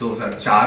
2004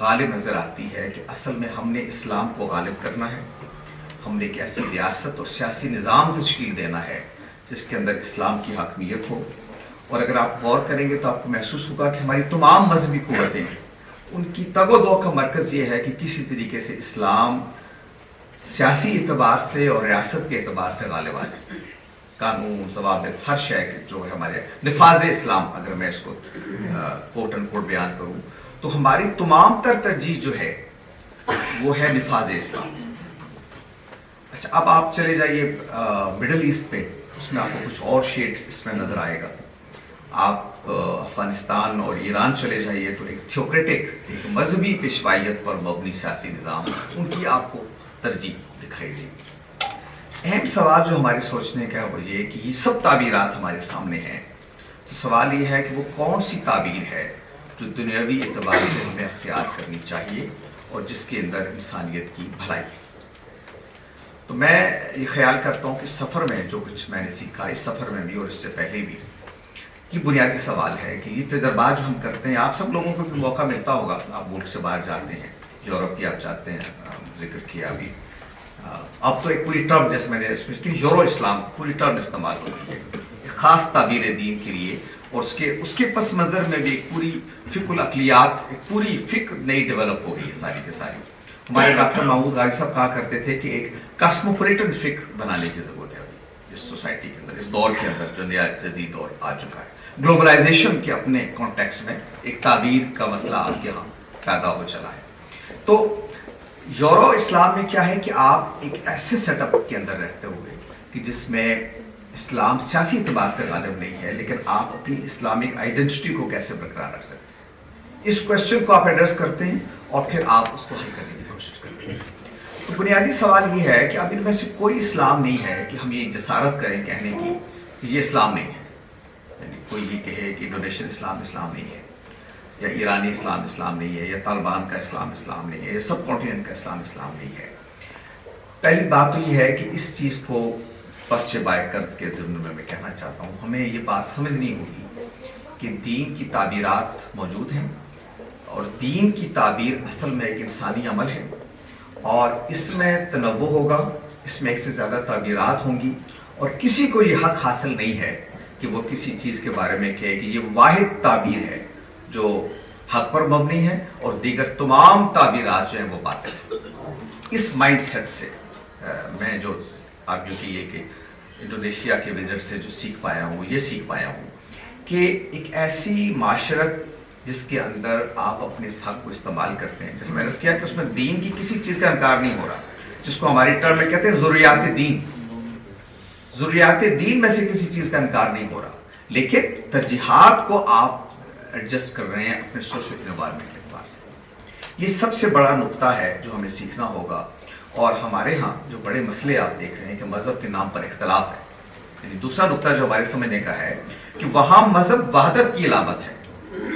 غالب نظر آتی ہے کہ اصل میں ہم نے اسلام کو غالب کرنا ہے. ہم نے ایک ایسی ریاست اور سیاسی نظام تشکیل دینا ہے جس کے اندر اسلام کی حاکمیت ہو. اور اگر آپ غور کریں گے تو آپ کو محسوس ہوگا کہ ہماری تمام مذہبی قوتیں ان کی تگ و دو کا مرکز یہ ہے کہ کسی طریقے سے اسلام سیاسی اعتبار سے اور ریاست کے اعتبار سے غالب آ جائے. قانون ضوابط ہر شے جو ہے ہمارے نفاذ اسلام، اگر میں اس کو کوٹ اینڈ کوٹ بیان کروں تو ہماری تمام تر ترجیح جو ہے وہ ہے نفاذ اسلام. اچھا، اب آپ چلے جائیے مڈل ایسٹ پہ، اس میں آپ کو کچھ اور شیڈ اس میں نظر آئے گا. آپ افغانستان اور ایران چلے جائیے تو ایک تھیوکریٹک، ایک مذہبی پیشوائیت پر مبنی سیاسی نظام، ان کی آپ کو ترجیح دکھائی دے گی. اہم سوال جو ہمارے سوچنے کا ہے وہ یہ کہ یہ سب تعبیرات ہمارے سامنے ہیں، تو سوال یہ ہے کہ وہ کون سی تعبیر ہے جو دنیاوی اعتبار سے ہمیں اختیار کرنی چاہیے اور جس کے اندر انسانیت کی بھلائی ہے. تو میں یہ خیال کرتا ہوں کہ سفر میں جو کچھ میں نے سیکھا، اس سفر میں بھی اور اس سے پہلے بھی، یہ بنیادی سوال ہے کہ یہ تجربات جو ہم کرتے ہیں، آپ سب لوگوں کو بھی موقع ملتا ہوگا، آپ ملک سے باہر جاتے ہیں، یورپ کی آپ جاتے ہیں، ذکر کیا ابھی. اب تو ایک پوری ٹرم، جیسے میں نے یورو اسلام پوری ٹرم استعمال ہوتی ہے ایک خاص تعبیر دین کے لیے، اور اس کے پس منظر میں بھی ایک پوری فقہ الاقلیات، ایک پوری فکر نئی ڈیولپ ہو گئی ہے ساری کے ساری. ہمارے ڈاکٹر محمود غازی صاحب کہا کرتے تھے کہ ایک کاسموپولیٹن فکر بنانے کی ضرورت ہے اس سوسائٹی کے اندر، اس دور کے اندر جو نیا جدید دور آ چکا ہے. گلوبلائزیشن کے اپنے کانٹیکس میں ایک تعبیر کا مسئلہ آپ کے یہاں پیدا ہو چلا ہے. تو یورو اسلام میں کیا ہے کہ آپ ایک ایسے سیٹ اپ کے اندر رہتے ہوئے کہ جس میں اسلام سیاسی اعتبار سے غالب نہیں ہے، لیکن آپ اپنی اسلامک آئیڈینٹی کو کیسے برقرار رکھ سکتے ہیں، اس کوشچن کو آپ ایڈریس کرتے ہیں اور پھر آپ اس کو حل کرنے کی کوشش کرتے ہیں. تو بنیادی سوال یہ ہے کہ اب ان میں سے کوئی اسلام نہیں ہے کہ ہم یہ جسارت کریں کہنے کی کہ یہ اسلام نہیں ہے. یعنی کوئی یہ کہے کہ انڈونیشین اسلام اسلام نہیں ہے، یا ایرانی اسلام اسلام نہیں ہے، یا طالبان کا اسلام اسلام نہیں ہے، یا سب کانٹیننٹ کا اسلام اسلام نہیں ہے. پہلی بات تو یہ ہے کہ اس چیز کو پس چبائے کرد کے ضمن میں کہنا چاہتا ہوں، ہمیں یہ بات سمجھنی ہوگی کہ دین کی تعبیرات موجود ہیں، اور دین کی تعبیر اصل میں ایک انسانی عمل ہے، اور اس میں تنوع ہوگا، اس میں ایک سے زیادہ تعبیرات ہوں گی، اور کسی کو یہ حق حاصل نہیں ہے کہ وہ کسی چیز کے بارے میں کہے کہ یہ واحد تعبیر ہے جو حق پر مبنی ہے اور دیگر تمام تعبیرات جو ہیں وہ باطل ہیں. اس مائنڈ سیٹ سے میں جو آپ جو کہیے کہ انڈونیشیا کے وزٹ سے جو سیکھ پایا ہوں، یہ سیکھ پایا ہوں کہ ایک ایسی معاشرت جس کے اندر آپ اپنے اس حق کو استعمال کرتے ہیں، جیسے میں نے کیا کہ اس میں دین کی کسی چیز کا انکار نہیں ہو رہا، جس کو ہماری ٹرم میں کہتے ہیں ضروریات دین. ضروریات دین میں سے کسی چیز کا انکار نہیں ہو رہا، لیکن ترجیحات کو آپ ایڈجسٹ کر رہے ہیں اپنے سوشل انوائرمنٹ کے اعتبار سے. یہ سب سے بڑا نقطہ ہے جو ہمیں سیکھنا ہوگا. اور ہمارے ہاں جو بڑے مسئلے آپ دیکھ رہے ہیں کہ مذہب کے نام پر اختلاف ہے، یعنی دوسرا نقطہ جو ہمارے سمجھنے کا ہے کہ وہاں مذہب وحدت کی علامت ہے،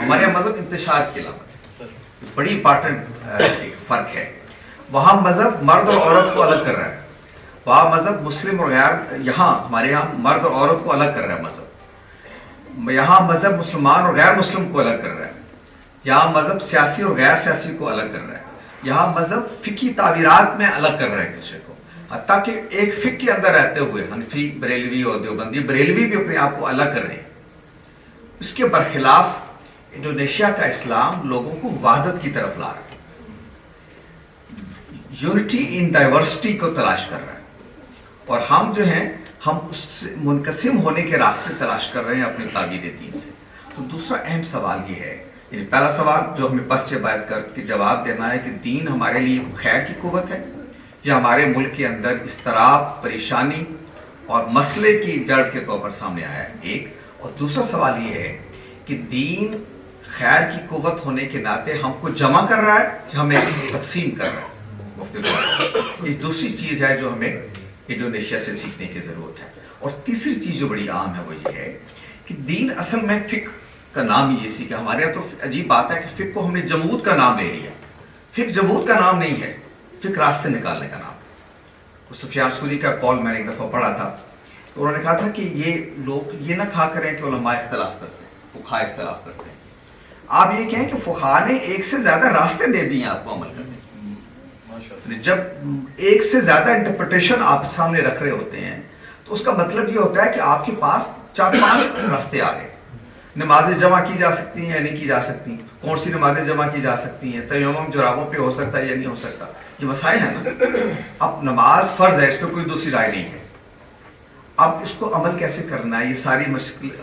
ہمارے یہاں مذہب انتشار کی علامت ہے. بڑی امپارٹنٹ فرق ہے. وہاں مذہب مرد اور عورت کو الگ کر رہا ہے، وہاں مذہب مسلم اور غیر، یہاں ہمارے یہاں مرد اور عورت کو الگ کر رہا ہے مذہب. یہاں مذہب مسلمان اور غیر مسلم کو الگ کر رہا ہے، یہاں مذہب سیاسی اور غیر سیاسی کو الگ کر رہا ہے، یہاں مذہب فقہی تعبیرات میں الگ کر رہا ہے ایک دوسرے کو. حتیٰ کہ ایک فقہ کے اندر رہتے ہوئے حنفی، بریلوی اور دیوبندی بریلوی بھی اپنے آپ کو الگ کر رہے ہیں. اس کے برخلاف انڈونیشیا کا اسلام لوگوں کو وحدت کی طرف لا رہا ہے، یونٹی ان ڈائیورسٹی کو تلاش کر رہا ہے، اور ہم جو ہیں ہم اس سے منقسم ہونے کے راستے تلاش کر رہے ہیں اپنی تعبیر دین سے. تو دوسرا اہم سوال یہ ہے، یعنی پہلا سوال جو ہمیں پس سے بات کر کے جواب دینا ہے کہ دین ہمارے لیے خیر کی قوت ہے یا ہمارے ملک کے اندر اضطراب، پریشانی اور مسئلے کی جڑ کے طور پر سامنے آیا ہے، ایک. اور دوسرا سوال یہ ہے کہ دین خیر کی قوت ہونے کے ناطے ہم کو جمع کر رہا ہے کہ ہمیں تقسیم کر رہا ہے. یہ دوسری چیز ہے جو ہمیں انڈونیشیا سے سیکھنے کی ضرورت ہے. اور تیسری چیز جو بڑی عام ہے وہ یہ ہے کہ دین اصل میں فقہ کا نام ہی اسی کا، ہمارے یہاں تو عجیب بات ہے کہ فقہ کو ہم نے جمود کا نام لے لیا. فقہ جمود کا نام نہیں ہے، فقہ راستے نکالنے کا نام ہے. سفیان ثوری کا قول میں نے ایک دفعہ پڑھا تھا، تو انہوں نے کہا تھا کہ یہ لوگ یہ نہ کھا کریں کہ علماء اختلاف کرتے ہیں، وہ کھا اختلاف کرتے ہیں. آپ یہ کہیں کہ فقہاء نے ایک سے زیادہ راستے دے دیے آپ کو عمل کرنے، جب ایک سے زیادہ انٹرپریٹیشن آپ سامنے رکھ رہے ہوتے ہیں تو اس کا مطلب یہ ہوتا ہے کہ آپ کے پاس 4-5 راستے آ گئے. نمازیں جمع کی جا سکتی ہیں یا نہیں کی جا سکتی، کون سی نمازیں جمع کی جا سکتی ہیں، تیمم جرابوں پہ ہو سکتا ہے یا نہیں ہو سکتا، یہ مسائل ہیں نا. اب نماز فرض ہے، اس پہ کوئی دوسری رائے نہیں ہے. اب اس کو عمل کیسے کرنا ہے، یہ ساری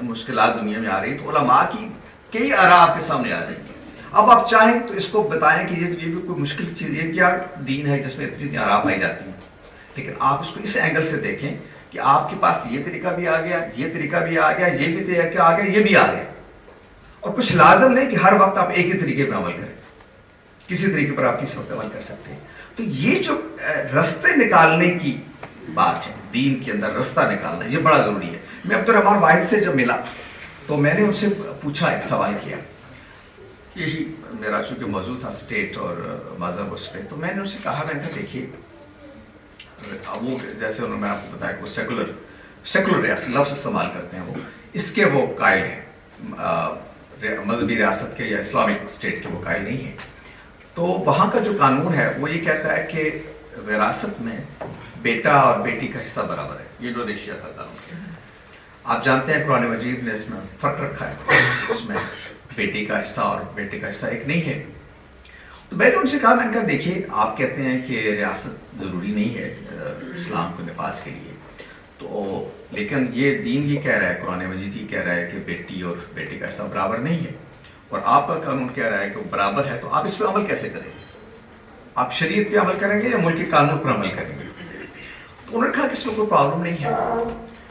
مشکلات دنیا میں آ رہی. تو علماء کی کئی آراء آپ کے سامنے آ جائیں گی. اب آپ چاہیں تو اس کو بتائیں کہ یہ بھی کوئی مشکل چیز، یہ کیا دین ہے جس میں اتنی آراء پائی جاتی ہیں. لیکن آپ اس کو اس اینگل سے دیکھیں کہ آپ کے پاس یہ طریقہ بھی آ گیا، یہ طریقہ بھی آ گیا، یہ بھی طریقہ آ گیا، یہ بھی آ گیا. اور کچھ لازم نہیں کہ ہر وقت آپ ایک ہی طریقے پہ عمل کریں، کسی طریقے پر آپ کسی وقت عمل کر سکتے ہیں. تو یہ جو رستے نکالنے کی بات ہے، دین کے اندر رستہ نکالنا، یہ بڑا ضروری ہے. میں عبدالرحمان واحد سے جب ملا تو میں نے ان سے پوچھا، ایک سوال کیا، یہی میرا چونکہ موضوع تھا اسٹیٹ اور مذہب اس پہ. تو میں نے ان سے کہا، میں نے کہا دیکھیے وہ جیسے انہوں نے آپ کو بتایا کہ وہ سیکولر ریاست لفظ استعمال کرتے ہیں، وہ اس کے وہ قائل ہیں، مذہبی ریاست کے یا اسلامک اسٹیٹ کے وہ قائل نہیں ہیں. تو وہاں کا جو قانون ہے وہ یہ کہتا ہے کہ وراثت میں بیٹا اور بیٹی کا حصہ برابر ہے. یہ انڈونیشیا کا قانون ہے. آپ جانتے ہیں قرآن مجید نے اس میں فرق رکھا ہے، اس میں بیٹی کا حصہ اور بیٹے کا حصہ ایک نہیں ہے. تو میں نے ان سے کہا، میں نے کہا دیکھیے آپ کہتے ہیں کہ ریاست ضروری نہیں ہے اسلام کو نفاذ کے لیے، تو لیکن یہ دین یہ کہہ رہا ہے، قرآن مجید یہ کہہ رہا ہے کہ بیٹی اور بیٹے کا حصہ برابر نہیں ہے، اور آپ کا قانون کہہ رہا ہے کہ وہ برابر ہے. تو آپ اس پہ عمل کیسے کریں گے؟ آپ شریعت پہ عمل کریں گے یا ملکی قانون پر عمل کریں گے؟ تو انہوں نے کہا کہ اس میں کوئی پرابلم نہیں ہے،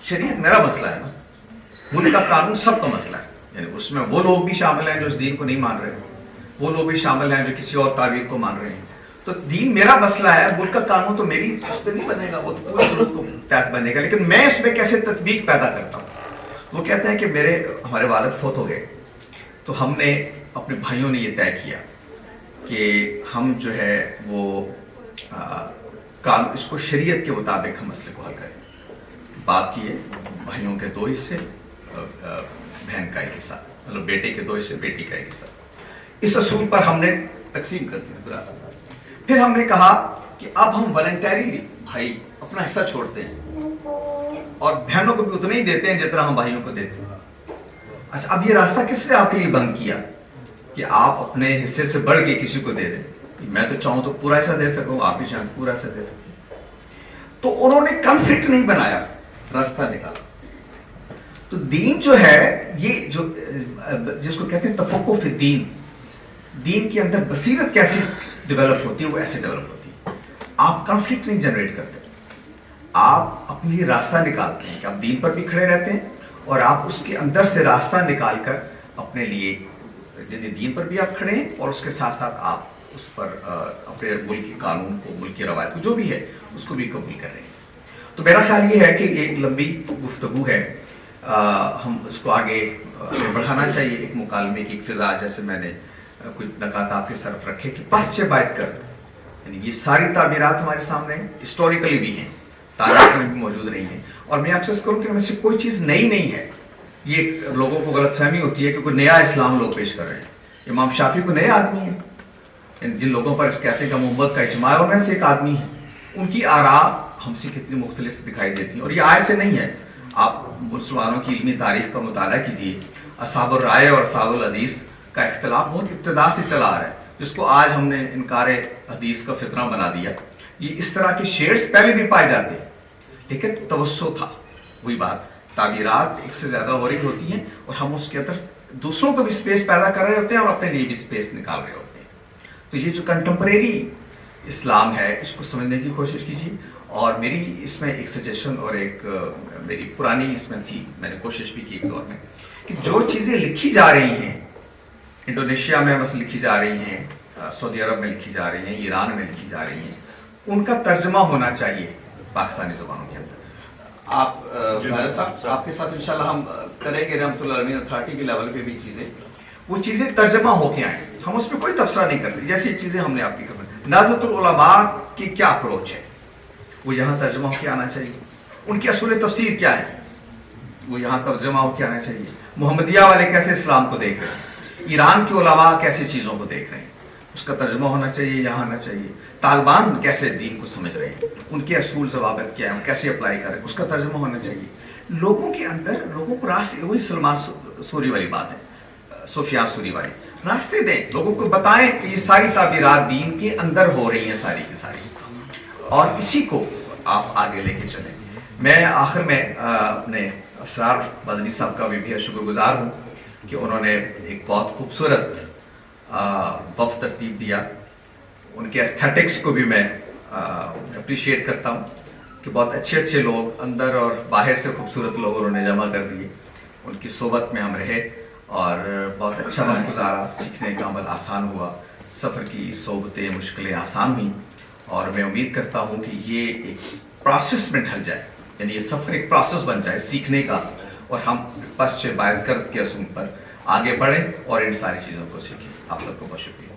شریعت میرا مسئلہ ہے نا، ملک کا قانون سب کا مسئلہ ہے. یعنی اس میں وہ لوگ بھی شامل ہیں جو اس دین کو نہیں مان رہے، وہ لوگ بھی شامل ہیں جو کسی اور تعبیر کو مان رہے ہیں. تو دین میرا مسئلہ ہے، ملک کا قانون تو میری اس پہ نہیں بنے گا، وہ تو پورے ملک کو تحت بنے گا، لیکن میں اس میں کیسے تطبیق پیدا کرتا ہوں. وہ کہتے ہیں کہ ہمارے والد فوت ہو گئے، تو ہم نے اپنے بھائیوں نے یہ طے کیا کہ ہم جو ہے وہ اس کو شریعت کے مطابق ہم مسئلے کو حل کریں. باپ کی بھائیوں کے 2 حصے، بہن کا 1 حصہ، مطلب بیٹے کے 2 حصے، بیٹی کا 1 حصہ. اس اصول پر ہم نے تقسیم کر دیا وراثت. پھر ہم نے کہا کہ اب ہم والنٹریلی بھائی اپنا حصہ چھوڑتے ہیں اور بہنوں کو بھی اتنا ہی دیتے ہیں جتنا ہم بھائیوں کو دیتے ہیں. اچھا، اب یہ راستہ کس نے آپ کے لیے بند کیا کہ آپ اپنے حصے سے بڑھ کے کسی کو دے دیں؟ میں تو چاہوں تو پورا حصہ دے سکوں، آپ بھی چاہیں پورا حصہ دے سکتے. تو انہوں نے کنفلکٹ نہیں بنایا، راستہ نکالا. تو دین جو ہے، یہ جو جس کو کہتے ہیں تفقہ فی الدین، دین کے اندر بصیرت کیسے ڈیولپ ہوتی ہے، وہ ایسے ڈیولپ ہوتی ہے. آپ کنفلکٹ نہیں جنریٹ کرتے، آپ اپنے لیے راستہ نکالتے ہیں کہ آپ دین پر بھی کھڑے رہتے ہیں، اور آپ اس کے اندر سے راستہ نکال کر اپنے لیے دین پر بھی آپ کھڑے ہیں، اور اس کے ساتھ ساتھ آپ اس پر اپنے ملک کے قانون کو، ملک کی روایت کو جو بھی ہے اس کو بھی قبول کر رہے ہیں. تو میرا خیال یہ ہے کہ ایک لمبی گفتگو ہے، ہم اس کو آگے بڑھانا چاہیے. ایک مکالمے کی ایک فضا، جیسے میں نے کچھ نکات آپ کے طرف رکھے کہ پس سے بائت کر، یعنی یہ ساری تعبیرات ہمارے سامنے ہسٹوریکلی بھی ہیں، تاریخ میں بھی موجود رہی ہیں. اور میں آپ سے کروں کہ ان میں سے کوئی چیز نئی نہیں ہے. یہ لوگوں کو غلط فہمی ہوتی ہے کہ کوئی نیا اسلام لوگ پیش کر رہے ہیں. امام شافعی کو نئے آدمی ہیں، جن لوگوں پر اس کہتے ہیں کہ محمد کا اجماع ہے، اور میں سے ایک آدمی ہے. ان کی آراء ہم سے کتنی مختلف دکھائی دیتی ہیں، اور یہ آئے سے نہیں ہے. آپ مسلمانوں کی علمی تاریخ کا مطالعہ کیجیے، اصحاب الرائے اور اصحاب الحدیث کا اختلاف بہت ابتدا سے چلا آ رہا ہے، جس کو آج ہم نے انکار حدیث کا فتنہ بنا دیا. یہ اس طرح کے شیئرز پہلے بھی پائے جاتے ہیں، لیکن توسع تھا. وہی بات، تعبیرات ایک سے زیادہ ہو رہی ہوتی ہیں، اور ہم اس کے اندر دوسروں کو بھی سپیس پیدا کر رہے ہوتے ہیں اور اپنے لیے بھی سپیس نکال رہے ہوتے ہیں. تو یہ جو کنٹمپریری اسلام ہے، اس کو سمجھنے کی کوشش کیجیے. اور میری اس میں ایک سجیشن اور ایک میری پرانی اس میں تھی، میں نے کوشش بھی کی ایک دور میں، کہ جو چیزیں لکھی جا رہی ہیں انڈونیشیا میں مثلا لکھی جا رہی ہیں، سعودی عرب میں لکھی جا رہی ہیں، ایران میں لکھی جا رہی ہیں، ان کا ترجمہ ہونا چاہیے پاکستانی زبانوں کے اندر. آپ صاحب آپ کے ساتھ انشاءاللہ ہم کریں گے رحمۃ اللہ علیہ اتھارٹی کے لیول پہ بھی چیزیں، وہ چیزیں ترجمہ ہو کے آئیں. ہم اس پہ کوئی تبصرہ نہیں کرتے، جیسی چیزیں ہم نے آپ کی کرنا. نہضت العلماء کی کیا اپروچ ہے، وہ یہاں ترجمہ ہو کے آنا چاہیے. ان کی اصول تفسیر کیا ہے، وہ یہاں ترجمہ ہو کے آنا چاہیے. محمدیہ والے کیسے اسلام کو دیکھ رہے ہیں، ایران کے علماء کیسے چیزوں کو دیکھ رہے ہیں، اس کا ترجمہ ہونا چاہیے، یہاں آنا چاہیے. طالبان کیسے دین کو سمجھ رہے ہیں، ان کے اصول ضوابط کیا ہیں، کیسے اپلائی کر رہے ہیں، اس کا ترجمہ ہونا چاہیے. لوگوں کے اندر، لوگوں کو راستے، وہی سلمان سوری والی بات ہے، سفیان سوری والی، راستے دیں، لوگوں کو بتائیں کہ یہ ساری تعبیرات دین کے اندر ہو رہی ہیں ساری کی ساری، اور اسی کو آپ آگے لے کے چلیں. میں آخر میں اپنے اسرار بدنی صاحب کا بھی شکر گزار ہوں کہ انہوں نے ایک بہت خوبصورت وقت ترتیب دیا. ان کے ایستھیٹکس کو بھی میں اپریشیٹ کرتا ہوں کہ بہت اچھے اچھے لوگ اندر اور باہر سے خوبصورت لوگ انہوں نے جمع کر دیے. ان کی صحبت میں ہم رہے اور بہت اچھا وقت گزارا، سیکھنے کا عمل آسان ہوا، سفر کی صحبتیں مشکلیں آسان ہوئیں، اور میں امید کرتا ہوں کہ یہ ایک پروسیس میں ڈھل جائے، یعنی یہ سفر ایک پروسیس بن جائے سیکھنے کا، اور ہم پس سے باہر کرد کے اصول پر آگے بڑھیں اور ان ساری چیزوں کو سیکھیں. آپ سب کو بہت شکریہ.